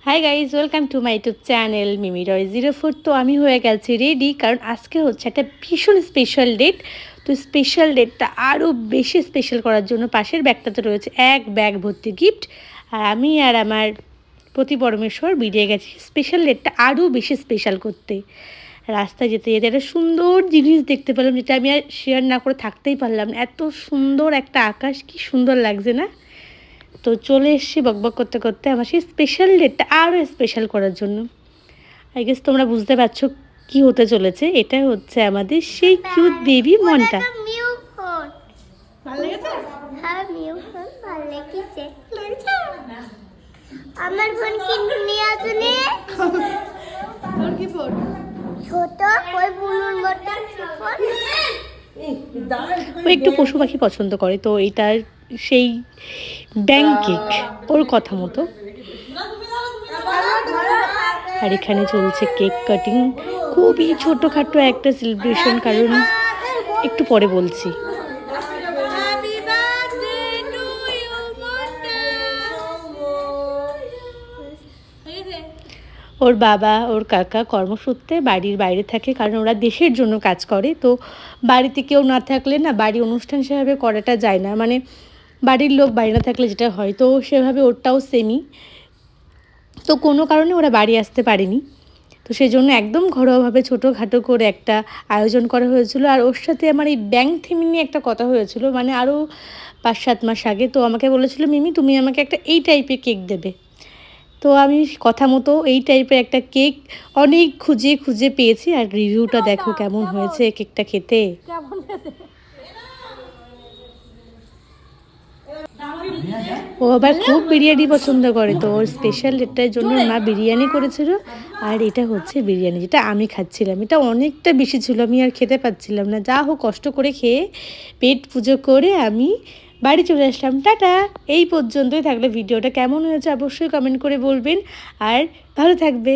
High guys, welcome to my YouTube channel Mimi Roy 04। তো আমি হয়ে গেছি রেডি, কারণ আজকে হচ্ছে একটা ভীষণ স্পেশাল ডেট। তো স্পেশাল ডেটটা আরও বেশি স্পেশাল করার জন্য পাশের ব্যাগটাতে রয়েছে এক ব্যাগ ভর্তি গিফট। আর আমি আর আমার প্রতি পরমেশ্বর বেরিয়ে গেছি স্পেশাল ডেটটা আরও বেশি স্পেশাল করতে। রাস্তায় যেতে যেতে একটা সুন্দর জিনিস দেখতে পেলাম, যেটা আমি আর শেয়ার না করে থাকতেই পারলাম না। এত সুন্দর একটা আকাশ, কি সুন্দর লাগছে না? তো চলে এসেছি বকবক করতে করতে আমার সেই স্পেশাল ডেটটা আরও স্পেশাল করার জন্য। আই গেস তোমরা বুঝতে পারছো কি হতে চলেছে। এটা হচ্ছে আমাদের সেই কিউট বেবি মনটা। আমার ফোন কিনে আসুনি কি ফোন? ছোট ওই বুনুর মতন ফোন। ও একটু পশু পাখি পছন্দ করে, তো এটার সেই ব্যাংক কেক ওর কথা মতো। আর এখানে চলছে কেক কাটিং, খুবই ছোটোখাটো একটা সেলিব্রেশন, কারণ একটু পরে বলছি। ওর বাবা ওর কাকা কর্মসূত্রে বাড়ির বাইরে থাকে, কারণ ওরা দেশের জন্য কাজ করে। তো বাড়িতে কেউ না থাকলে না বাড়ি অনুষ্ঠান সেভাবে করাটা যায় না, মানে বাড়ির লোক বাড়ি না থাকলে যেটা হয়, তো সেভাবে ওরটাও সেমই। তো কোনো কারণে ওরা বাড়ি আসতে পারেনি, তো সেই জন্য একদম ঘরোয়াভাবে ছোটোখাটো করে একটা আয়োজন করা হয়েছিল। আর ওর সাথে আমার এই ব্যাংক থিম নিয়ে একটা কথা হয়েছিল, মানে আরও 5-7 মাস আগে। তো আমাকে বলেছিল, মিমি তুমি আমাকে একটা এই টাইপের কেক দেবে। তো আমি কথা মতো এই টাইপের একটা কেক অনেক খুঁজে খুঁজে পেয়েছি। আর রিভিউটা দেখো কেমন হয়েছে কেকটা খেতে। ও আবার খুব বিরিয়ানি পছন্দ করে, তো ওর স্পেশাল ডেটার জন্য মা বিরিয়ানি করেছিল। আর এটা হচ্ছে বিরিয়ানি যেটা আমি খাচ্ছিলাম, এটা অনেকটা বেশি ছিল, আমি আর খেতে পাচ্ছিলাম না। যা হোক কষ্ট করে খেয়ে পেট পুজো করে আমি বাড়ি চলে আসলাম। টাটা। এই পর্যন্তই থাকলে ভিডিওটা কেমন হয়েছে অবশ্যই কমেন্ট করে বলবেন, আর ভালো থাকবে।